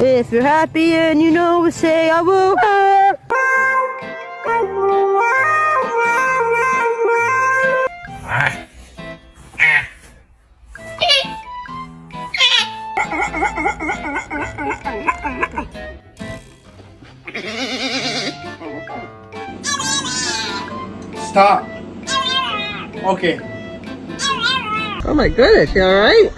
If you're happy and you know it, say I will. Stop. Okay. Oh my goodness, you alright?